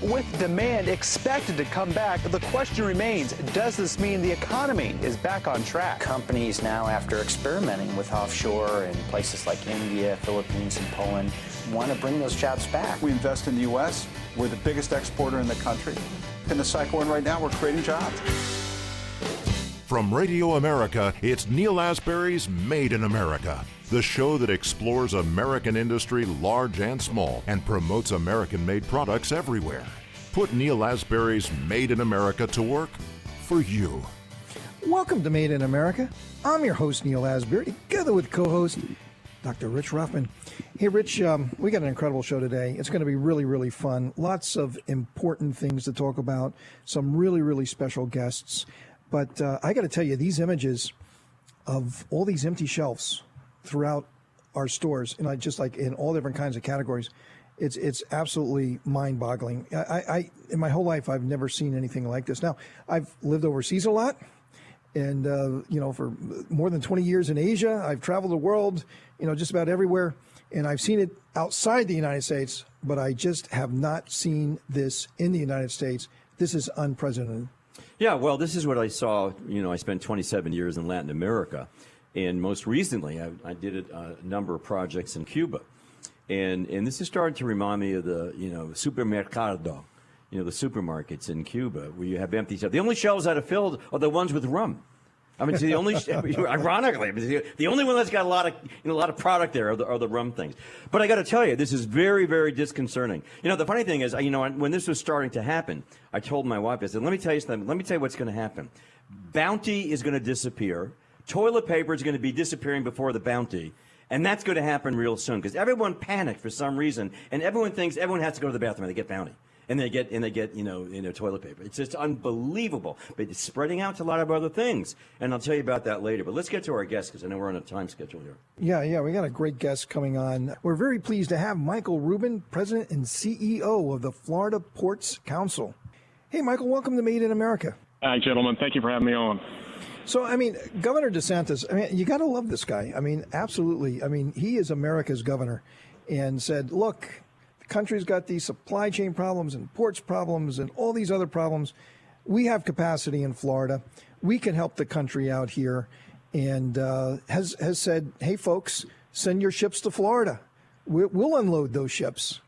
with demand expected to come back, the question remains, does this mean the economy is back on track? Companies now, after experimenting with offshore in places like India, Philippines, and Poland, want to bring those jobs back. We invest in the U.S. We're the biggest exporter in the country. In the cycle we're in right now, we're creating jobs. From Radio America, it's Neil Asbury's Made in America, the show that explores American industry, large and small, and promotes American-made products everywhere. Put Neil Asbury's Made in America to work for you. Welcome to Made in America. I'm your host, Neil Asbury, together with co-host Dr. Rich Ruffman. Hey, Rich, we got an incredible show today. It's going to be really, really fun. Lots of important things to talk about, some really, really special guests. But I got to tell you, these images of all these empty shelves throughout our stores, and just like in all different kinds of categories, it's absolutely mind-boggling. I in my whole life, I've never seen anything like this. Now, I've lived overseas a lot, and for more than 20 years in Asia, I've traveled the world, just about everywhere, and I've seen it outside the United States, but I just have not seen this in the United States. This is unprecedented. Yeah, well, this is what I saw. I spent 27 years in Latin America, and most recently I did a number of projects in Cuba. And this is starting to remind me of the, supermercado, the supermarkets in Cuba where you have empty shelves. The only shelves that are filled are the ones with rum. I mean, the only, ironically, the only one that's got a lot of product there are the rum things. But I got to tell you, this is very, very disconcerting. The funny thing is, when this was starting to happen, I told my wife, I said, let me tell you something. Let me tell you what's going to happen. Bounty is going to disappear. Toilet paper is going to be disappearing before the bounty. And that's going to happen real soon because everyone panicked for some reason, and everyone thinks everyone has to go to the bathroom and they get bounty. And they get toilet paper. It's just unbelievable. But it's spreading out to a lot of other things. And I'll tell you about that later. But let's get to our guest because I know we're on a time schedule here. Yeah, we got a great guest coming on. We're very pleased to have Michael Rubin, President and CEO of the Florida Ports Council. Hey, Michael, welcome to Made in America. Hi, gentlemen. Thank you for having me on. So, Governor DeSantis, you got to love this guy. Absolutely. He is America's governor and said, look, country's got these supply chain problems and ports problems and all these other problems. We have capacity in Florida. We can help the country out here, and has said, hey, folks, send your ships to Florida. We'll unload those ships.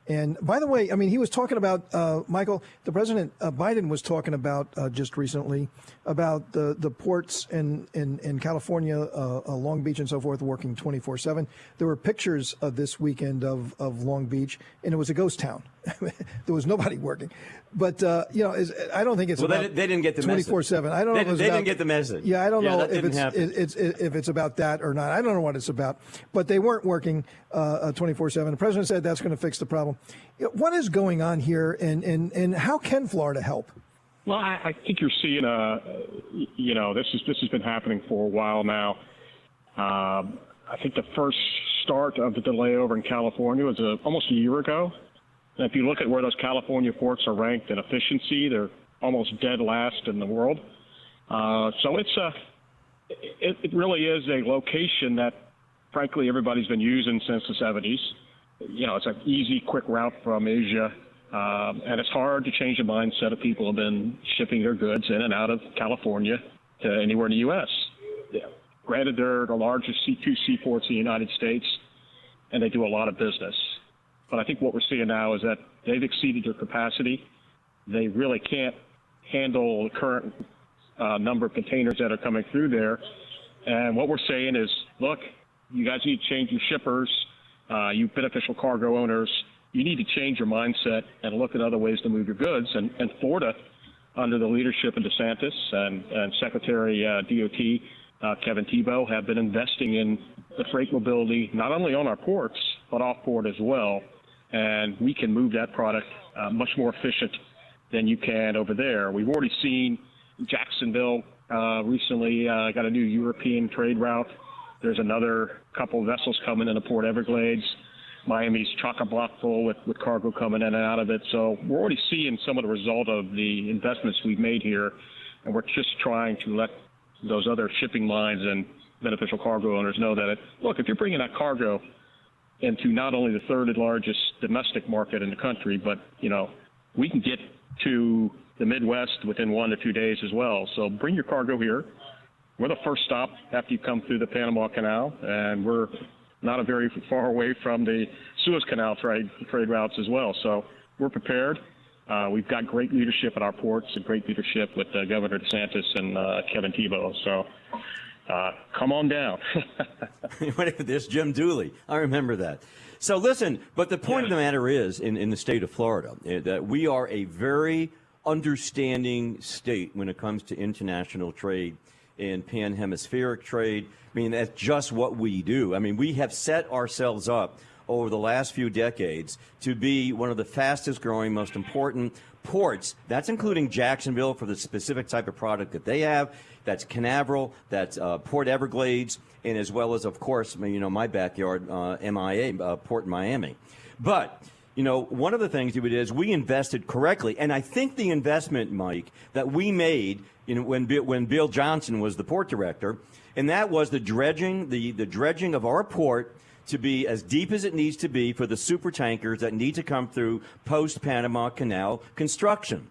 And by the way, he was talking about, Michael, the President Biden was talking about just recently about the ports in California, Long Beach and so forth, working 24/7. There were pictures of this weekend of Long Beach, and it was a ghost town. There was nobody working. But, I don't think it's well, about they didn't get the 24/7. I don't know. They didn't get the message. Yeah, I don't know if it's about that or not. I don't know what it's about. But they weren't working 24/7. The President said that's going to fix the problem. What is going on here, and how can Florida help? Well, I think you're seeing, this has been happening for a while now. I think the first start of the delay over in California was almost a year ago. And if you look at where those California ports are ranked in efficiency, they're almost dead last in the world. So it really is a location that, frankly, everybody's been using since the 70s. It's an easy, quick route from Asia, and it's hard to change the mindset of people who have been shipping their goods in and out of California to anywhere in the U.S. Yeah. Granted, they're the largest C2 seaports in the United States, and they do a lot of business. But I think what we're seeing now is that they've exceeded their capacity. They really can't handle the current number of containers that are coming through there. And what we're saying is, look, you guys need to change your shippers, you beneficial cargo owners. You need to change your mindset and look at other ways to move your goods. And Florida, under the leadership of DeSantis and Secretary DOT Kevin Tebow, have been investing in the freight mobility, not only on our ports, but off port as well. And we can move that product much more efficient than you can over there. We've already seen Jacksonville recently got a new European trade route. There's another couple of vessels coming into Port Everglades. Miami's chock-a-block full with cargo coming in and out of it. So we're already seeing some of the result of the investments we've made here, and we're just trying to let those other shipping lines and beneficial cargo owners know that, look, if you're bringing that cargo into not only the third largest domestic market in the country, but, we can get to the Midwest within 1 to 2 days as well. So bring your cargo here. We're the first stop after you come through the Panama Canal, and we're not very far away from the Suez Canal trade routes as well. So we're prepared. We've got great leadership at our ports and great leadership with Governor DeSantis and Kevin Tebow. So come on down. There's Jim Dooley. I remember that. So listen, but the point of the matter is, in the state of Florida, that we are a very understanding state when it comes to international trade and pan-hemispheric trade. I mean, that's just what we do. I mean, we have set ourselves up over the last few decades to be one of the fastest growing, most important ports. That's including Jacksonville for the specific type of product that they have. That's Canaveral, that's Port Everglades, and as well as, of course, my backyard, MIA, Port Miami. But one of the things is we invested correctly, and I think the investment, Mike, that we made when Bill Johnson was the port director, and that was the dredging of our port to be as deep as it needs to be for the super tankers that need to come through post-Panama Canal construction.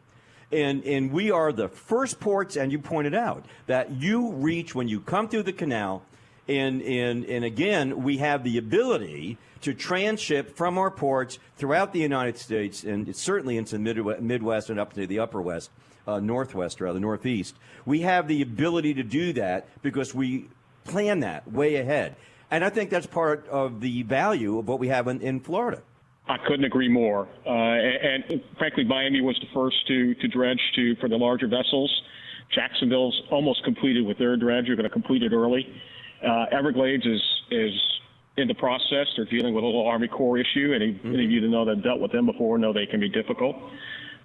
And we are the first ports, and you pointed out, that you reach when you come through the canal. And again, we have the ability to transship from our ports throughout the United States, and certainly into the Midwest and up to the upper West, Northeast. We have the ability to do that because we plan that way ahead. And I think that's part of the value of what we have in Florida. I couldn't agree more. And frankly, Miami was the first to dredge for the larger vessels. Jacksonville's almost completed with their dredge. They're going to complete it early. Everglades is in the process. They're dealing with a little Army Corps issue. Any of you that know that dealt with them before know they can be difficult.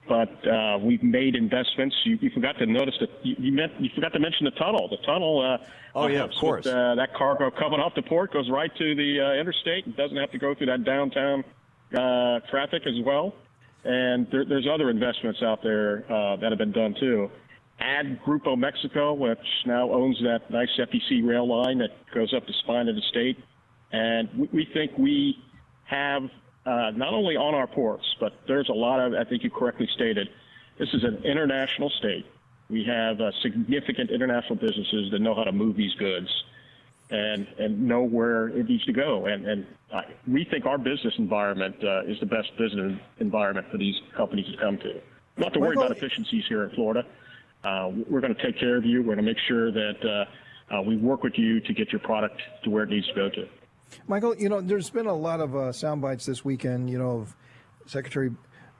But we've made investments. You forgot to notice that you forgot to mention the tunnel. The tunnel. Of course. That cargo coming off the port goes right to the interstate. It doesn't have to go through that downtown traffic as well. And there's other investments out there that have been done too. Add Grupo Mexico, which now owns that nice FEC rail line that goes up the spine of the state. And we think we have not only on our ports, but there's a lot of, I think you correctly stated, this is an international state. We have significant international businesses that know how to move these goods and know where it needs to go. And we think our business environment is the best business environment for these companies to come to. Not to worry about efficiencies here in Florida. We're going to take care of you. We're going to make sure that we work with you to get your product to where it needs to go to. Michael, there's been a lot of sound bites this weekend, of Secretary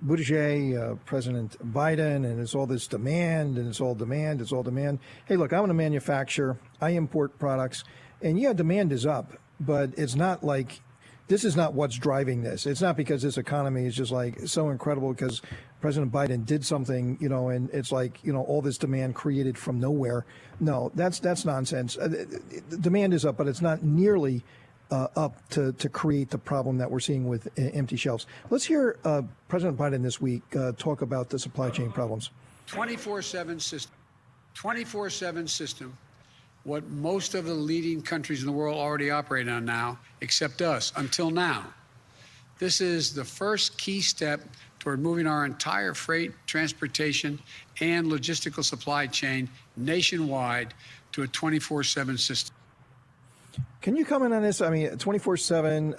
Buttigieg, President Biden, and it's all this demand, and it's all demand, it's all demand. Hey, look, I'm a manufacturer. I import products, and demand is up, but it's not like this is not what's driving this. It's not because this economy is just like so incredible because President Biden did something, and it's like, all this demand created from nowhere. No, that's nonsense. Demand is up, but it's not nearly up to create the problem that we're seeing with empty shelves. Let's hear President Biden this week talk about the supply chain problems. 24/7 system. 24/7 system. What most of the leading countries in the world already operate on now, except us, until now. This is the first key step toward moving our entire freight, transportation, and logistical supply chain nationwide to a 24/7 system. Can you comment on this? I mean, 24/7.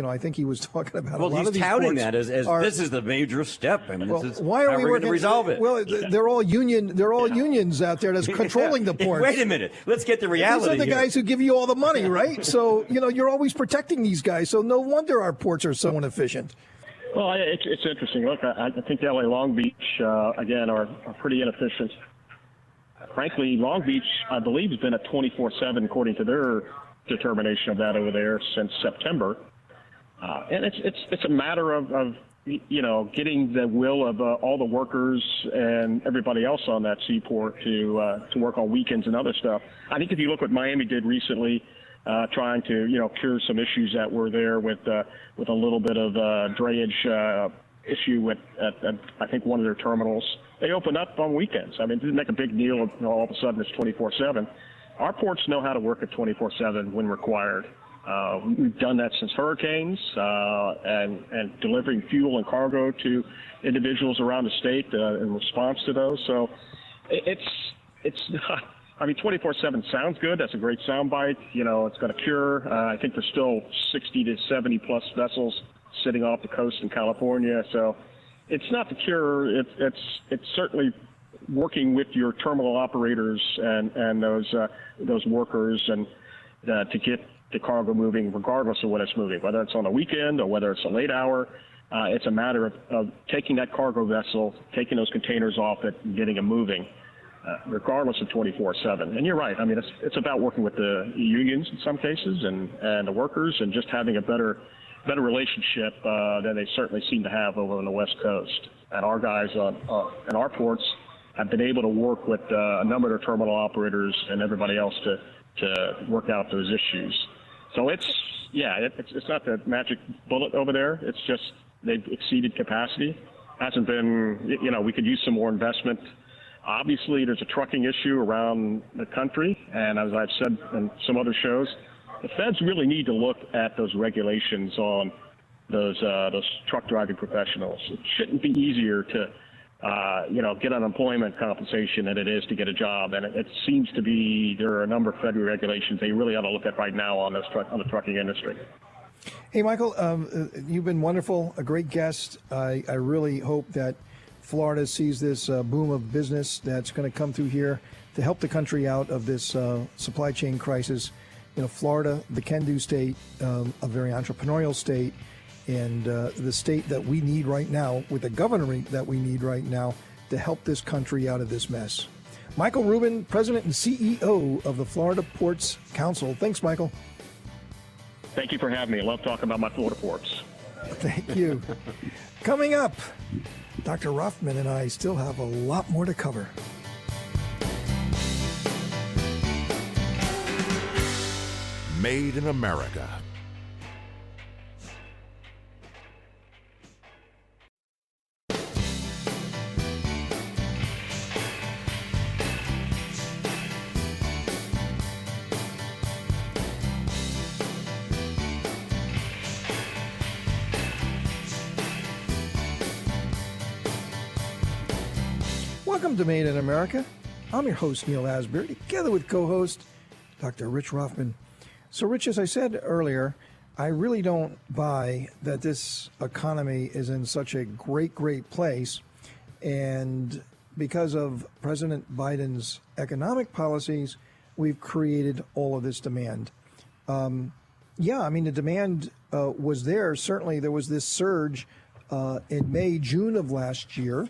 I think he was talking about. Well, a lot he's of these touting ports that as this is the major step. I mean, this is why are how we we're going to working, resolve it. Well, they're all union. They're all unions out there that's controlling the ports. Wait a minute. Let's get the reality. These are the here. guys who give you all the money, right? So you're always protecting these guys. So no wonder our ports are so inefficient. Well, it's interesting. Look, I think LA Long Beach again are pretty inefficient. Frankly, Long Beach, I believe, has been at 24/7 according to their determination of that over there since September, and it's a matter of getting the will of all the workers and everybody else on that seaport to work on weekends and other stuff. I think if you look what Miami did recently, trying to cure some issues that were there with a little bit of drayage issue at I think one of their terminals. They opened up on weekends. I mean, it didn't make a big deal of all of a sudden it's 24/7. Our ports know how to work at 24/7 when required. We've done that since hurricanes and delivering fuel and cargo to individuals around the state in response to those. So it's not, I mean, 24/7 sounds good. That's a great soundbite. You know, it's going to cure. I think there's still 60 to 70 plus vessels sitting off the coast in California. So it's not the cure. It's certainly working with your terminal operators and those workers and to get the cargo moving regardless of when it's moving, whether it's on a weekend or whether it's a late hour. It's a matter of taking that cargo vessel, taking those containers off it and getting them moving, regardless of 24/7. And you're right. I mean, it's about working with the unions in some cases and the workers and just having a better relationship than they certainly seem to have over on the West Coast. And our guys in our ports have been able to work with a number of their terminal operators and everybody else to work out those issues. So it's not the magic bullet over there. It's just they've exceeded capacity. Hasn't been, you know, we could use some more investment. Obviously, there's a trucking issue around the country, and as I've said in some other shows, the feds really need to look at those regulations on those truck driving professionals. It shouldn't be easier to get unemployment compensation than it is to get a job. And it seems to be there are a number of federal regulations they really ought to look at right now on the trucking industry. Hey, Michael, you've been wonderful, a great guest. I really hope that Florida sees this boom of business that's going to come through here to help the country out of this supply chain crisis. You know, Florida, the can-do state, a very entrepreneurial state, and the state that we need right now, with the governor that we need right now to help this country out of this mess. Michael Rubin, President and CEO of the Florida Ports Council. Thanks, Michael. Thank you for having me. I love talking about my Florida ports. Thank you. Coming up, Dr. Ruffman and I still have a lot more to cover. Made in America. Welcome to Made in America. I'm your host, Neil Asbury, together with co-host Dr. Rich Ruffman. So, Rich, as I said earlier, I really don't buy that this economy is in such a great place. And because of President Biden's economic policies, we've created all of this demand. The demand was there. Certainly, there was this surge in May, June of last year.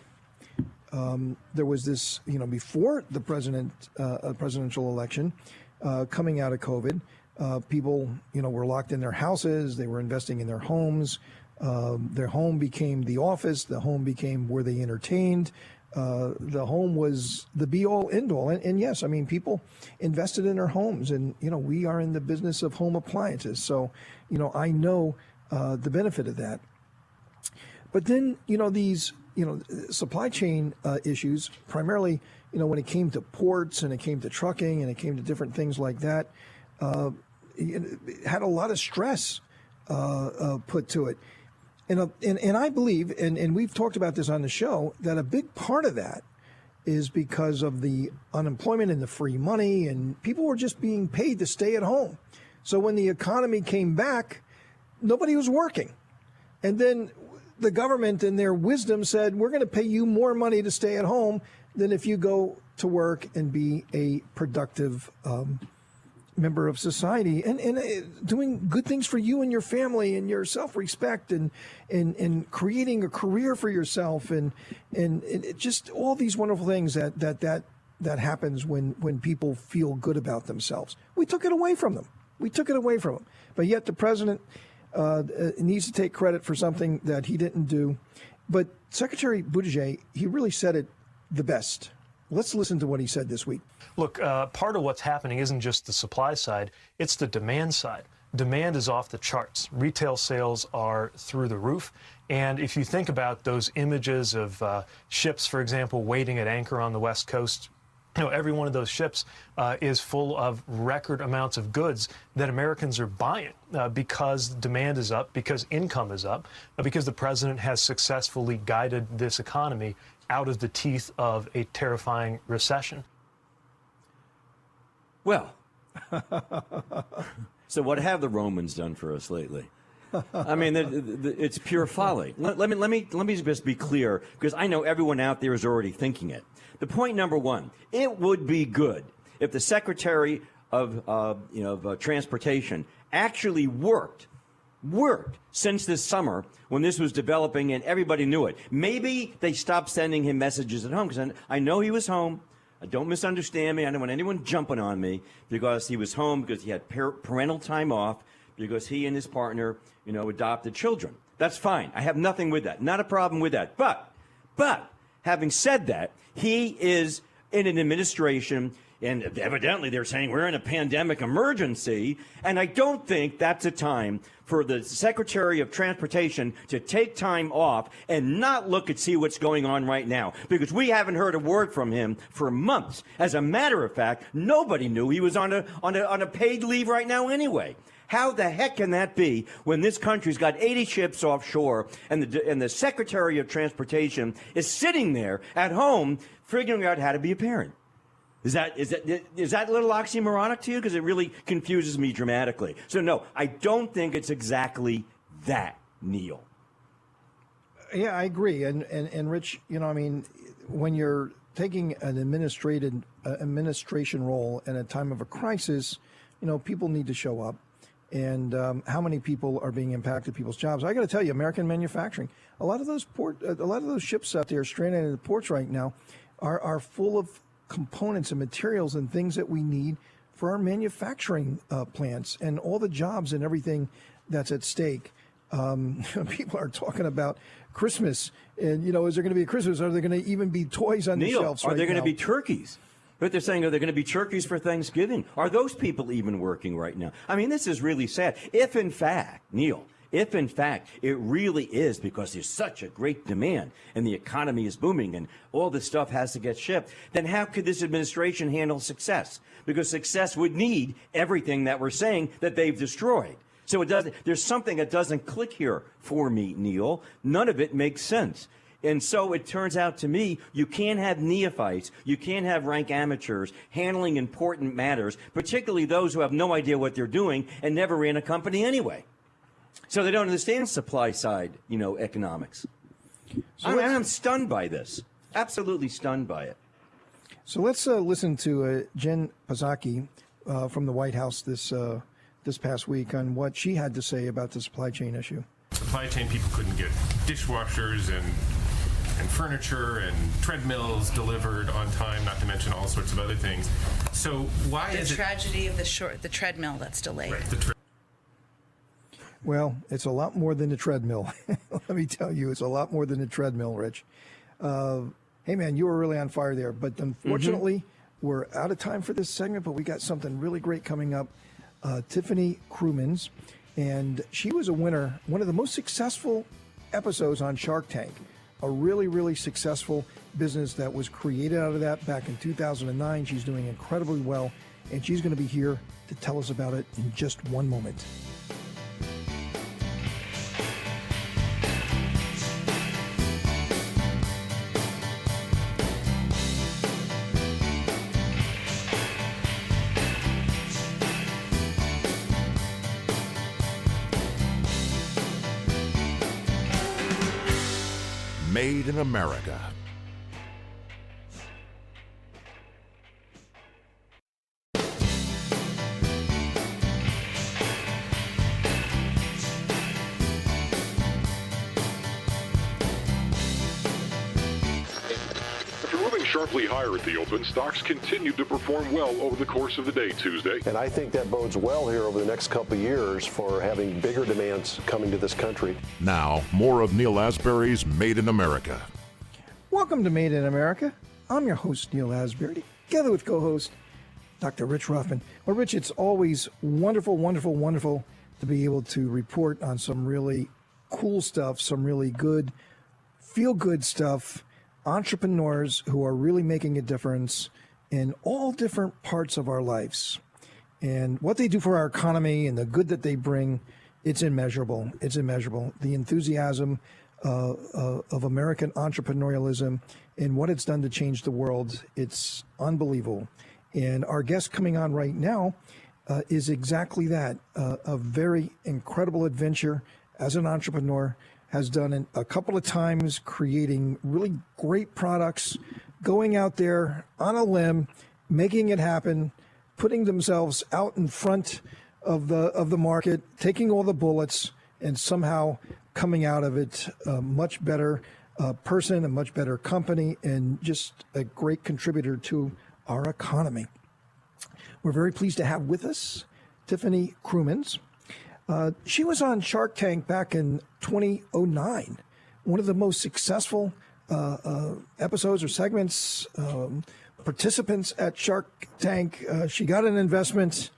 There was this, before the presidential election, coming out of COVID, people, were locked in their houses. They were investing in their homes. Their home became the office. The home became where they entertained. The home was the be-all, end-all. And yes, people invested in their homes. And, we are in the business of home appliances. So, I know the benefit of that. But then, these supply chain issues, primarily, when it came to ports and it came to trucking and it came to different things like that, it had a lot of stress put to it. And I believe, and we've talked about this on the show, that a big part of that is because of the unemployment and the free money, and people were just being paid to stay at home. So when the economy came back, nobody was working. And then the government in their wisdom said, we're going to pay you more money to stay at home than if you go to work and be a productive member of society and doing good things for you and your family and your self-respect and creating a career for yourself and it just all these wonderful things that happens when people feel good about themselves. We took it away from them. But yet the president needs to take credit for something that he didn't do. But Secretary Buttigieg, he really said it the best. Let's listen to what he said this week. Look, part of what's happening isn't just the supply side, it's the demand side. Demand is off the charts. Retail sales are through the roof. And if you think about those images of ships, for example, waiting at anchor on the West Coast every one of those ships is full of record amounts of goods that Americans are buying because demand is up, because income is up, because the president has successfully guided this economy out of the teeth of a terrifying recession. Well, so what have the Romans done for us lately? I mean, it's pure folly. Let me just be clear, because I know everyone out there is already thinking it. The point number one: it would be good if the Secretary of Transportation actually worked since this summer when this was developing and everybody knew it. Maybe they stopped sending him messages at home, because I know he was home. Don't misunderstand me. I don't want anyone jumping on me, because he was home because he had parental time off, because he and his partner, adopted children. That's fine. I have nothing with that. Not a problem with that. But having said that, he is in an administration, and evidently they're saying we're in a pandemic emergency, and I don't think that's a time for the Secretary of Transportation to take time off and not look and see what's going on right now, because we haven't heard a word from him for months. As a matter of fact, nobody knew he was on a paid leave right now anyway. How the heck can that be when this country's got 80 ships offshore and the Secretary of Transportation is sitting there at home figuring out how to be a parent? Is that a little oxymoronic to you? Because it really confuses me dramatically. So no, I don't think it's exactly that, Neil. Yeah, I agree. And Rich, when you're taking an administration role in a time of a crisis, people need to show up. And how many people are being impacted, people's jobs. I got to tell you, American manufacturing, a lot of those ships out there stranded in the ports right now are full of components and materials and things that we need for our manufacturing plants and all the jobs and everything that's at stake. People are talking about Christmas, and is there going to be a Christmas? Are there going to even be toys on the shelves right now? Are there going to be turkeys? But they're saying, are there going to be turkeys for Thanksgiving? Are those people even working right now? I mean, this is really sad. If in fact, Neil, it really is because there's such a great demand and the economy is booming and all this stuff has to get shipped, then how could this administration handle success? Because success would need everything that we're saying that they've destroyed. So there's something that doesn't click here for me, Neil. None of it makes sense. And so it turns out to me, you can't have neophytes, you can't have rank amateurs handling important matters, particularly those who have no idea what they're doing and never ran a company anyway. So they don't understand supply side, economics. So I'm stunned by this. Absolutely stunned by it. So let's listen to Jen Psaki from the White House this past week on what she had to say about the supply chain issue. Supply chain people couldn't get dishwashers and furniture and treadmills delivered on time, not to mention all sorts of other things. So why is it... The tragedy of the treadmill that's delayed. Right, well, it's a lot more than the treadmill. Let me tell you, it's a lot more than the treadmill, Rich. Hey, man, you were really on fire there. But unfortunately, we're out of time for this segment, but we got something really great coming up. Tiffany Krumins, and she was a winner, one of the most successful episodes on Shark Tank. A really, really successful business that was created out of that back in 2009. She's doing incredibly well, and she's going to be here to tell us about it in just one moment. Made in America. Sharply higher at the open, stocks continued to perform well over the course of the day Tuesday. And I think that bodes well here over the next couple of years for having bigger demands coming to this country. Now, more of Neil Asbury's Made in America. Welcome to Made in America. I'm your host, Neil Asbury, together with co-host Dr. Rich Ruffin. Well, Rich, it's always wonderful, wonderful, wonderful to be able to report on some really cool stuff, some really good, feel-good stuff, entrepreneurs who are really making a difference in all different parts of our lives. And what they do for our economy and the good that they bring, it's immeasurable. It's immeasurable. The enthusiasm of American entrepreneurialism and what it's done to change the world, it's unbelievable. And our guest coming on right now is exactly that, a very incredible adventure as an entrepreneur, has done it a couple of times, creating really great products, going out there on a limb, making it happen, putting themselves out in front of the market, taking all the bullets, and somehow coming out of it a much better person, a much better company, and just a great contributor to our economy. We're very pleased to have with us Tiffany Krumins. She was on Shark Tank back in 2009, one of the most successful episodes or segments, participants at Shark Tank. She got an investment,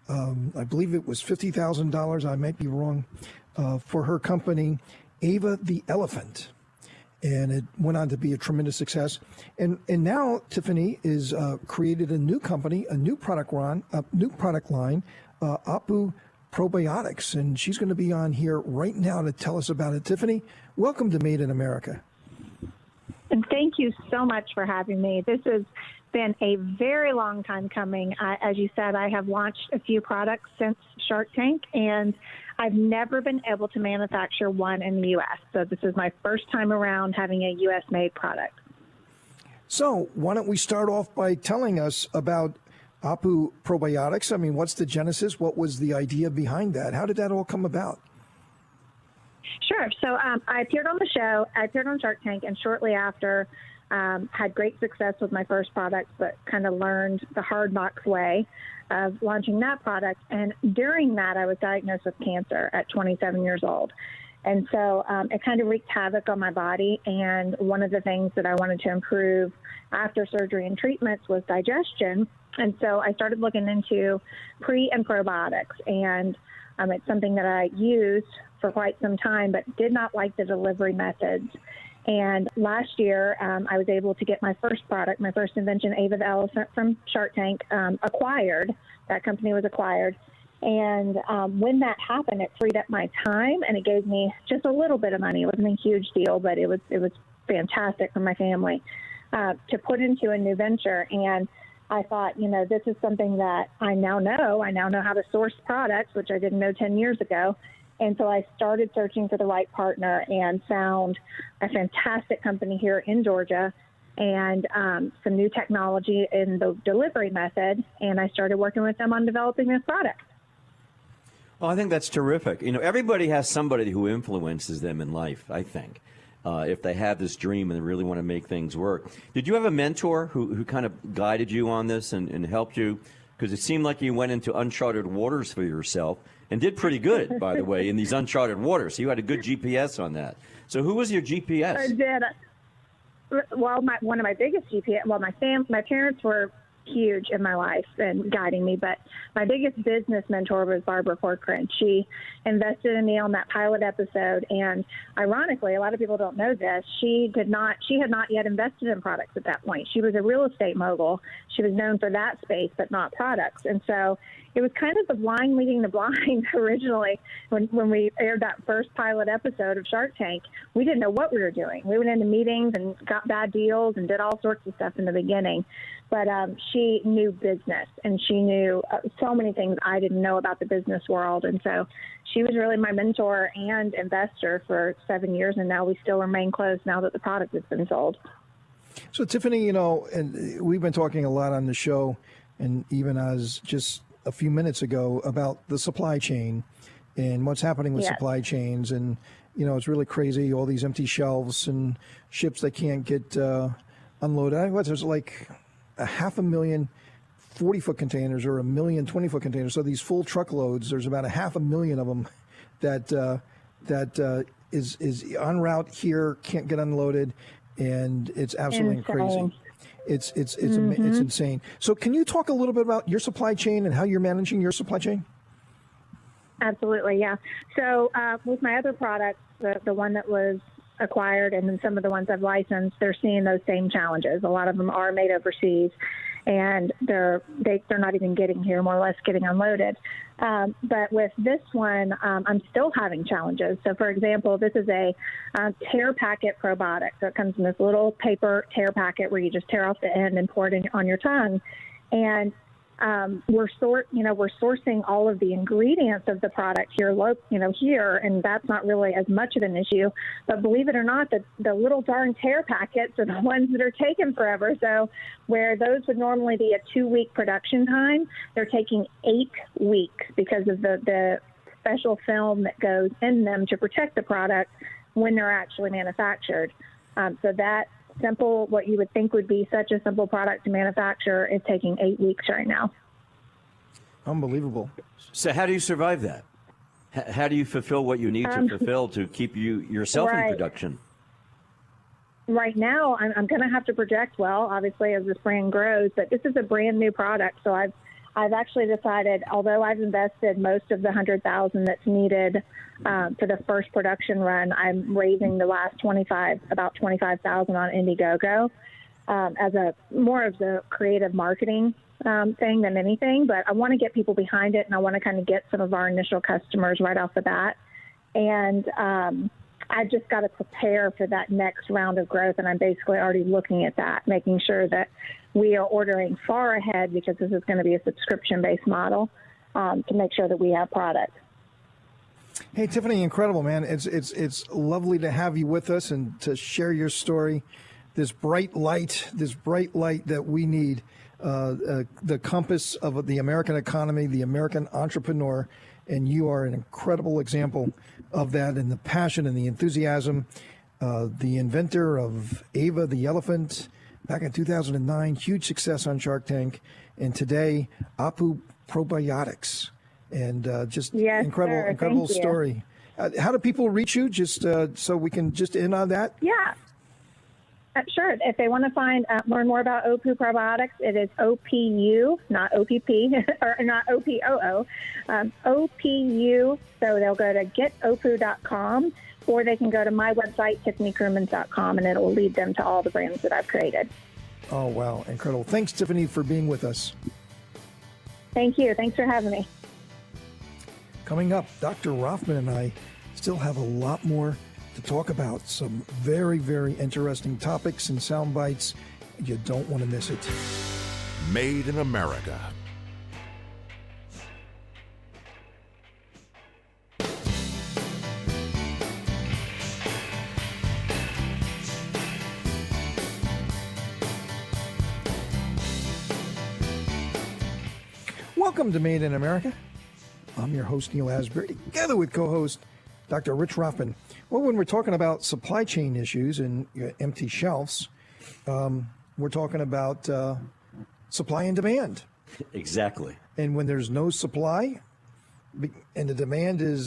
I believe it was $50,000, I might be wrong, for her company, Ava the Elephant. And it went on to be a tremendous success. And now Tiffany is created a new company, a new product line, Opu Probiotics. And she's going to be on here right now to tell us about it. Tiffany, welcome to Made in America. And thank you so much for having me. This has been a very long time coming. As you said, I have launched a few products since Shark Tank, and I've never been able to manufacture one in the U.S. So this is my first time around having a U.S.-made product. So why don't we start off by telling us about Opu Probiotics? I mean, what's the genesis? What was the idea behind that? How did that all come about? Sure. So I appeared on the show. I appeared on Shark Tank, and shortly after had great success with my first product, but kind of learned the hard knocks way of launching that product. And during that, I was diagnosed with cancer at 27 years old. And so it kind of wreaked havoc on my body. And one of the things that I wanted to improve after surgery and treatments was digestion. And so I started looking into pre and probiotics. And it's something that I used for quite some time, but did not like the delivery methods. And last year, I was able to get my first product, my first invention, Ava the Elephant, from Shark Tank, acquired. That company was acquired. And when that happened, it freed up my time, and it gave me just a little bit of money. It wasn't a huge deal, but it was fantastic for my family to put into a new venture. And I thought, this is something that I now know. I now know how to source products, which I didn't know 10 years ago. And so I started searching for the right partner and found a fantastic company here in Georgia and some new technology in the delivery method. And I started working with them on developing this product. Well, I think that's terrific. Everybody has somebody who influences them in life, I think, if they have this dream and they really want to make things work. Did you have a mentor who kind of guided you on this and helped you? Because it seemed like you went into uncharted waters for yourself and did pretty good, by the way, in these uncharted waters. So you had a good GPS on that. So who was your GPS? I did. Well, one of my biggest GPS, well, my parents were huge in my life and guiding me, but my biggest business mentor was Barbara Corcoran. She invested in me on that pilot episode, and ironically, a lot of people don't know this, she had not yet invested in products at that point. She was a real estate mogul. She was known for that space, but not products. And so it was kind of the blind leading the blind originally when we aired that first pilot episode of Shark Tank. We didn't know what we were doing. We went into meetings and got bad deals and did all sorts of stuff in the beginning. But she knew business, and she knew so many things I didn't know about the business world. And so she was really my mentor and investor for 7 years, and now we still remain close now that the product has been sold. So, Tiffany, and we've been talking a lot on the show, and even as just a few minutes ago, about the supply chain and what's happening with supply chains. And, it's really crazy, all these empty shelves and ships that can't get unloaded. There's like 500,000 40-foot containers or 1 million 20-foot containers. So these full truckloads, there's about 500,000 of them that is en route here, can't get unloaded, and it's absolutely crazy. It's insane. So can you talk a little bit about your supply chain and how you're managing your supply chain? Absolutely, yeah. So with my other products, the one that was acquired and then some of the ones I've licensed, they're seeing those same challenges. A lot of them are made overseas. and they're not even getting here, more or less getting unloaded. But with this one, I'm still having challenges. So, for example, this is a tear packet probiotic. So it comes in this little paper tear packet where you just tear off the end and pour it on your tongue. And we're sourcing all of the ingredients of the product here, here, and that's not really as much of an issue. But believe it or not, the little darn tear packets are the ones that are taking forever. So where those would normally be a 2-week production time, they're taking 8 weeks because of the special film that goes in them to protect the product when they're actually manufactured. So that simple, what you would think would be such a simple product to manufacture, is taking 8 weeks right now. Unbelievable. So how do you survive that? How do you fulfill what you need to fulfill to keep yourself in production? Right now, I'm going to have to project well, obviously, as this brand grows, but this is a brand new product. So I've actually decided, although I've invested most of the $100,000 that's needed for the first production run, I'm raising the last about $25,000 on Indiegogo as more of the creative marketing thing than anything. But I want to get people behind it, and I want to kind of get some of our initial customers right off the bat. And I've just got to prepare for that next round of growth, and I'm basically already looking at that, making sure that we are ordering far ahead, because this is going to be a subscription-based model, to make sure that we have product. Hey, Tiffany, incredible, man. It's lovely to have you with us and to share your story. This bright light that we need, the compass of the American economy, the American entrepreneur, and you are an incredible example of that, and the passion and the enthusiasm. The inventor of Ava the elephant back in 2009, huge success on Shark Tank, and today Opu Probiotics, and just incredible story. How do people reach you? Just so we can just in on that. Yeah. Sure. If they want to learn more about Opu Probiotics, it is OPU, not OPP, or not OPOO, OPU. So they'll go to getopu.com, or they can go to my website, tiffanykrumins.com, and it'll lead them to all the brands that I've created. Oh, wow. Incredible. Thanks, Tiffany, for being with us. Thank you. Thanks for having me. Coming up, Dr. Rothman and I still have a lot more to talk about. Some very, very interesting topics and sound bites. You don't want to miss it. Made in America. Welcome to Made in America. I'm your host, Neil Asbury, together with co-host Dr. Rich Rothman. Well, when we're talking about supply chain issues and empty shelves, we're talking about supply and demand. Exactly. And when there's no supply and the demand is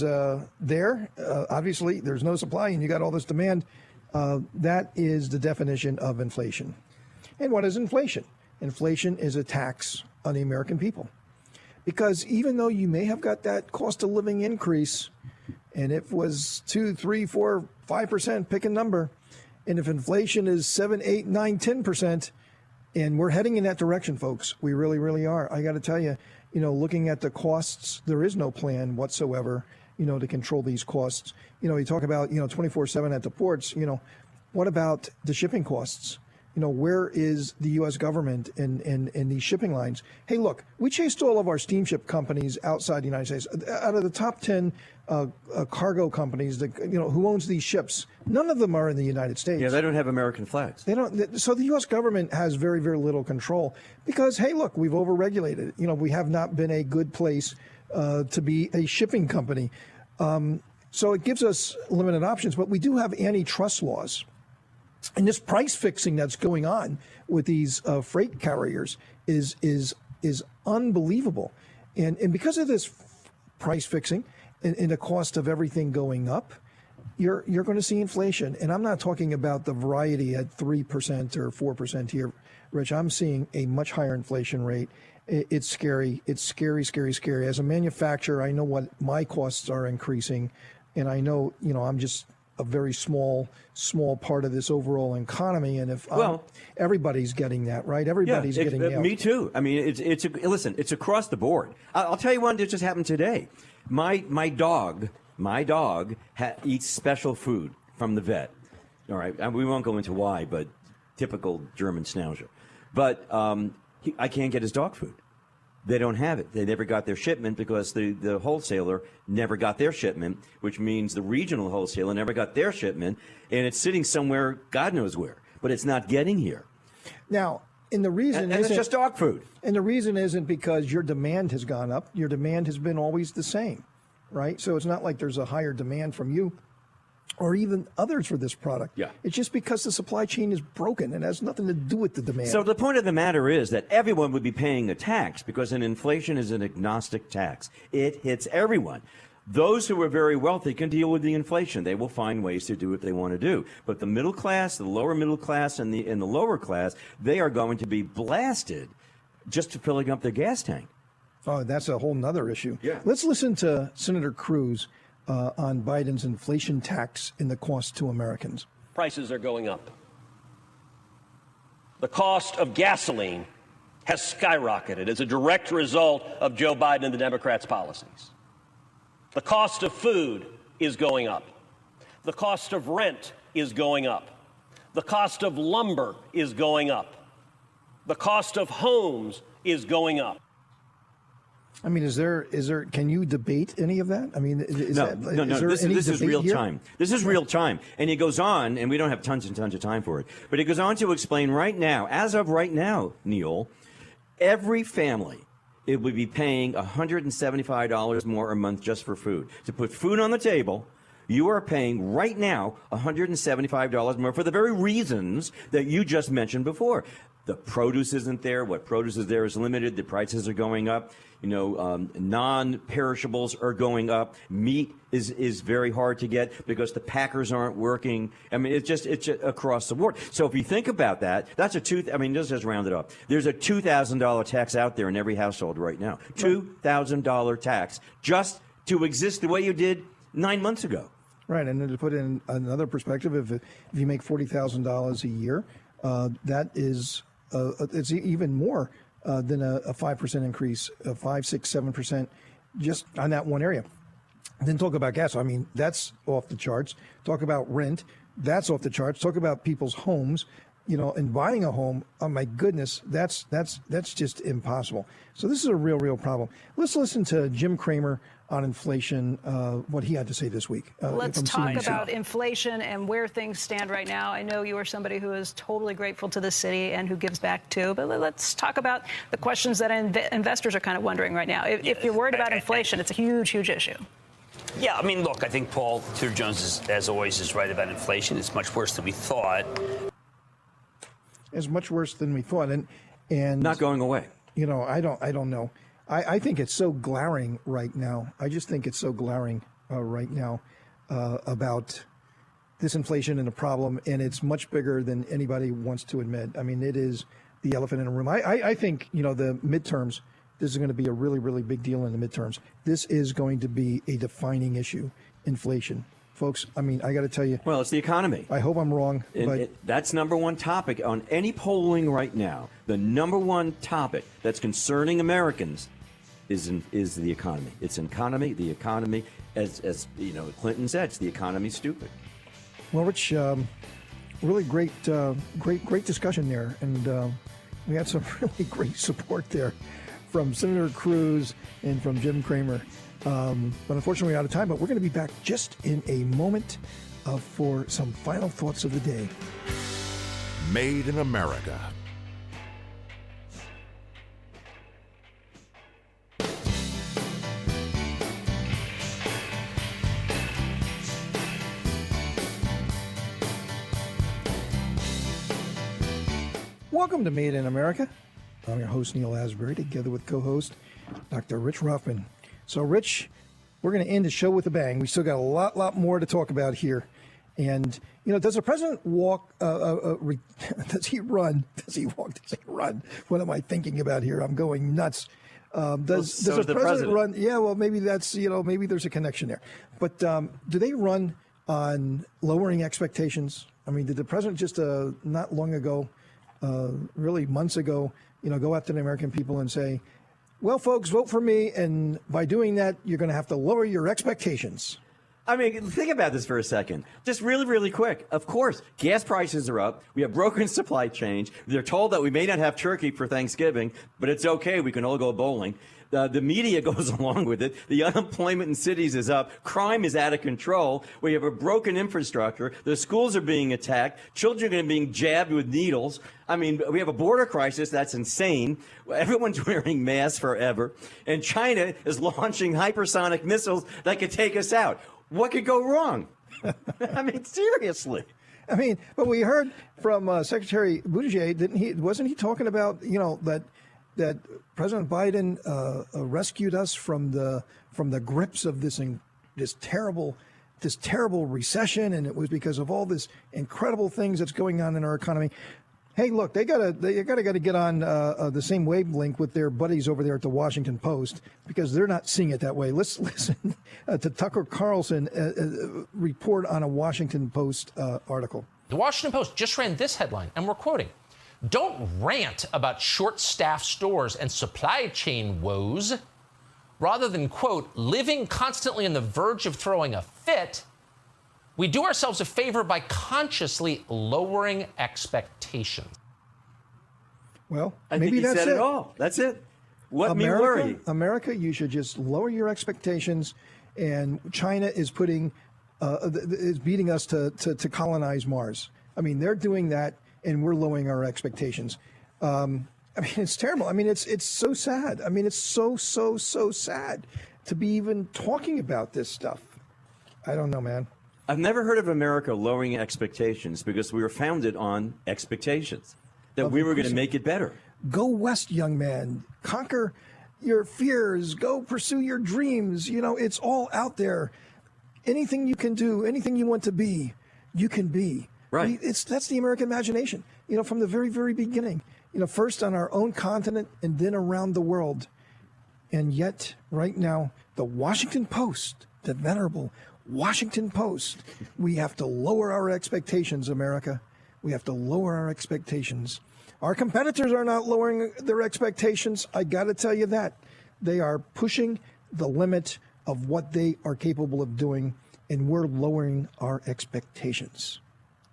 there, obviously there's no supply and you got all this demand, that is the definition of inflation. And what is inflation? Inflation is a tax on the American people. Because even though you may have got that cost of living increase, and it was 2, 3, 4, 5%, pick a number, and if inflation is 7, 8, 9, 10%, and we're heading in that direction, folks, we really, really are. I got to tell you, looking at the costs, there is no plan whatsoever, to control these costs. You talk about, 24/7 at the ports, what about the shipping costs? Where is the U.S. government in these shipping lines? Hey, look, we chased all of our steamship companies outside the United States. Out of the top 10 cargo companies, who owns these ships, none of them are in the United States. Yeah, they don't have American flags. They don't. So the U.S. government has very, very little control because, hey, look, we've overregulated. We have not been a good place to be a shipping company. So it gives us limited options, but we do have antitrust laws. And this price fixing that's going on with these freight carriers is unbelievable. And because of this price fixing and the cost of everything going up, you're going to see inflation. And I'm not talking about the variety at 3% or 4% here, Rich. I'm seeing a much higher inflation rate. It's scary. It's scary, scary, scary. As a manufacturer, I know what my costs are increasing. And I know, I'm just a very small part of this overall economy. And if everybody's getting that, right? Everybody's getting that. Me too. I mean, listen, it's across the board. I'll tell you one that just happened today. My dog eats special food from the vet. All right, we won't go into why, but typical German Schnauzer. But I can't get his dog food. They don't have it. They never got their shipment because the wholesaler never got their shipment, which means the regional wholesaler never got their shipment, and it's sitting somewhere, God knows where, but it's not getting here. Now, and the reason and it's just dog food. And the reason isn't because your demand has gone up. Your demand has been always the same, right? So it's not like there's a higher demand from you or even others for this product. Yeah. It's just because the supply chain is broken and has nothing to do with the demand. So the point of the matter is that everyone would be paying a tax because an inflation is an agnostic tax. It hits everyone. Those who are very wealthy can deal with the inflation. They will find ways to do what they want to do. But the middle class, the lower middle class, and the lower class, they are going to be blasted just to filling up their gas tank. Oh, that's a whole nother issue. Yeah. Let's listen to Senator Cruz on Biden's inflation tax and the cost to Americans. Prices are going up. The cost of gasoline has skyrocketed as a direct result of Joe Biden and the Democrats' policies. The cost of food is going up. The cost of rent is going up. The cost of lumber is going up. The cost of homes is going up. I mean, can you debate any of that? I mean, No. This is real time. This is real time. And he goes on, and we don't have tons and tons of time for it, but he goes on to explain right now, as of right now, Neil, every family, it would be paying $175 more a month just for food. To put food on the table, you are paying right now $175 more for the very reasons that you just mentioned before. The produce isn't there. What produce is there is limited. The prices are going up. Non-perishables are going up. Meat is very hard to get because the packers aren't working. I mean, it's just across the board. So if you think about that, that's let's just round it up. There's a $2,000 tax out there in every household right now. $2,000 tax just to exist the way you did 9 months ago. Right, and then to put in another perspective, if you make $40,000 a year, that is it's even more than a 5% increase, 5, 6, 7% just on that one area. Then talk about gas. I mean, that's off the charts. Talk about rent. That's off the charts. Talk about people's homes, and buying a home. Oh my goodness, that's just impossible. So this is a real problem. Let's listen to Jim Cramer on inflation, what he had to say this week. Let's talk about inflation and where things stand right now. I know you are somebody who is totally grateful to the city and who gives back too, but let's talk about the questions that investors are kind of wondering right now. If you're worried about inflation, it's a huge issue. Yeah, I mean, look, I think Paul Tudor Jones, as always, is right about inflation. It's much worse than we thought. It's much worse than we thought, and not going away. I don't know. I think it's so glaring right now. I just think it's so glaring right now about this inflation and the problem, and it's much bigger than anybody wants to admit. I mean, it is the elephant in the room. I think, the midterms, this is going to be a really, really big deal in the midterms. This is going to be a defining issue, inflation. Folks, I mean, I got to tell you. Well, it's the economy. I hope I'm wrong. But that's number one topic on any polling right now. The number one topic that's concerning Americans is the economy. It's economy. The economy, as Clinton said, it's the economy stupid. Well, Rich, really great discussion there, and we had some really great support there from Senator Cruz and from Jim Cramer. But unfortunately, we're out of time, but we're going to be back just in a moment for some final thoughts of the day. Made in America. Welcome to Made in America. I'm your host, Neil Asbury, together with co-host Dr. Rich Ruffman. So, Rich, we're going to end the show with a bang. We still got a lot more to talk about here. And, does the president walk, does he run? Does he walk? Does he run? What am I thinking about here? I'm going nuts. Does the president run? Yeah, well, maybe that's, maybe there's a connection there. But do they run on lowering expectations. I mean, did the president just not long ago, really months ago, go out to the American people and say, well, folks, vote for me, and by doing that, you're going to have to lower your expectations? I mean, think about this for a second. Just really, really quick. Of course, gas prices are up. We have broken supply chains. They're told that we may not have turkey for Thanksgiving, but it's okay. We can all go bowling. The media goes along with it. The unemployment in cities is up. Crime is out of control. We have a broken infrastructure. The schools are being attacked. Children are being jabbed with needles. I mean, we have a border crisis. That's insane. Everyone's wearing masks forever. And China is launching hypersonic missiles that could take us out. What could go wrong? I mean, seriously. I mean, but we heard from Secretary Buttigieg, wasn't he talking about, that President Biden rescued us from the grips of this terrible recession, and it was because of all this incredible things that's going on in our economy. Hey, look, they gotta get on the same wavelength with their buddies over there at the Washington Post, because they're not seeing it that way. Let's listen to Tucker Carlson report on a Washington Post article. The Washington Post just ran this headline, and we're quoting: "Don't rant about short-staffed stores and supply chain woes. Rather than, quote, living constantly on the verge of throwing a fit, we do ourselves a favor by consciously lowering expectations." Well, I maybe think he that's said it. it all. That's it. What me America, worry? America, you should just lower your expectations. And China is is beating us to colonize Mars. I mean, they're doing that, and we're lowering our expectations. I mean, it's terrible. I mean, it's so sad. I mean, it's so sad to be even talking about this stuff. I don't know, man. I've never heard of America lowering expectations, because we were founded on expectations that we were going to make it better. Go west, young man. Conquer your fears. Go pursue your dreams. It's all out there. Anything you can do, anything you want to be, you can be. Right. That's the American imagination. From the very, very beginning. First on our own continent and then around the world. And yet, right now, the Washington Post, the venerable Washington Post, we have to lower our expectations, America. We have to lower our expectations. Our competitors are not lowering their expectations. I got to tell you that. They are pushing the limit of what they are capable of doing, and we're lowering our expectations.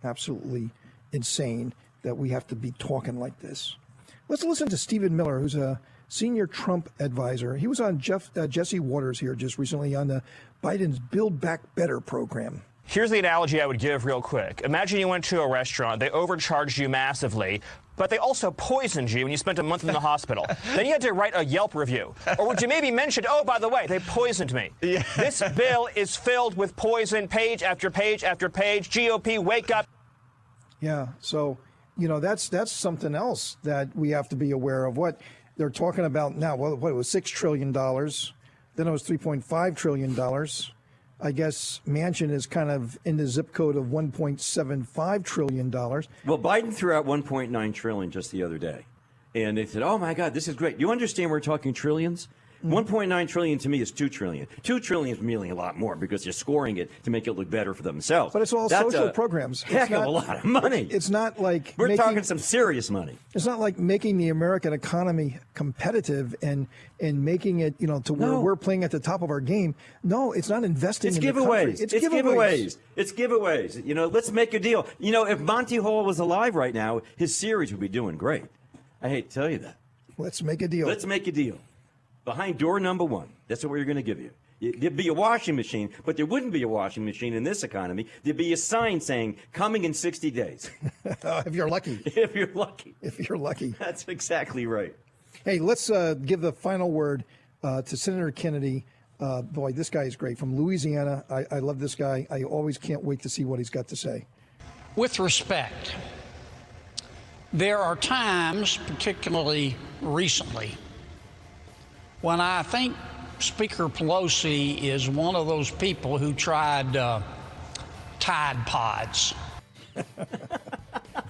Absolutely insane that we have to be talking like this. Let's listen to Stephen Miller, who's a senior Trump advisor. He was on Jesse Waters here just recently on the Biden's Build Back Better program. Here's the analogy I would give real quick. Imagine you went to a restaurant, they overcharged you massively, but they also poisoned you and you spent a month in the hospital. Then you had to write a Yelp review. Or would you maybe mention, oh, by the way, they poisoned me. Yeah. This bill is filled with poison, page after page after page. GOP, wake up. Yeah, so, that's something else that we have to be aware of. What they're talking about now, well, what, it was $6 trillion. Then it was $3.5 trillion. I guess Manchin is kind of in the zip code of $1.75 trillion. Well, Biden threw out $1.9 trillion just the other day. And they said, oh, my God, this is great. You understand we're talking trillions? 1.9 trillion to me is 2 trillion. 2 trillion is really a lot more, because you're scoring it to make it look better for themselves. But it's all social programs. Heck of a lot of money. It's not like we're talking some serious money. It's not like making the American economy competitive and making it, to where we're playing at the top of our game. No, it's not investing in the country. It's giveaways. It's giveaways. Let's make a deal. If Monty Hall was alive right now, his series would be doing great. I hate to tell you that. Let's make a deal. Let's make a deal. Behind door number 1. That's what we're going to give you. There'd be a washing machine, but there wouldn't be a washing machine in this economy. There'd be a sign saying, coming in 60 days. If you're lucky. If you're lucky. If you're lucky. That's exactly right. Hey, let's give the final word to Senator Kennedy. Boy, this guy is great. From Louisiana. I love this guy. I always can't wait to see what he's got to say. With respect, there are times, particularly recently, when I think Speaker Pelosi is one of those people who tried Tide Pods.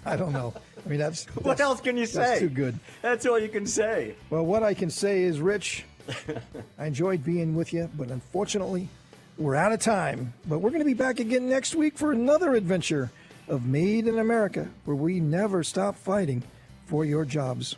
I don't know. I mean, that's what else can you say? That's too good. That's all you can say. Well, what I can say is, Rich, I enjoyed being with you, but unfortunately, we're out of time, but we're going to be back again next week for another adventure of Made in America, where we never stop fighting for your jobs.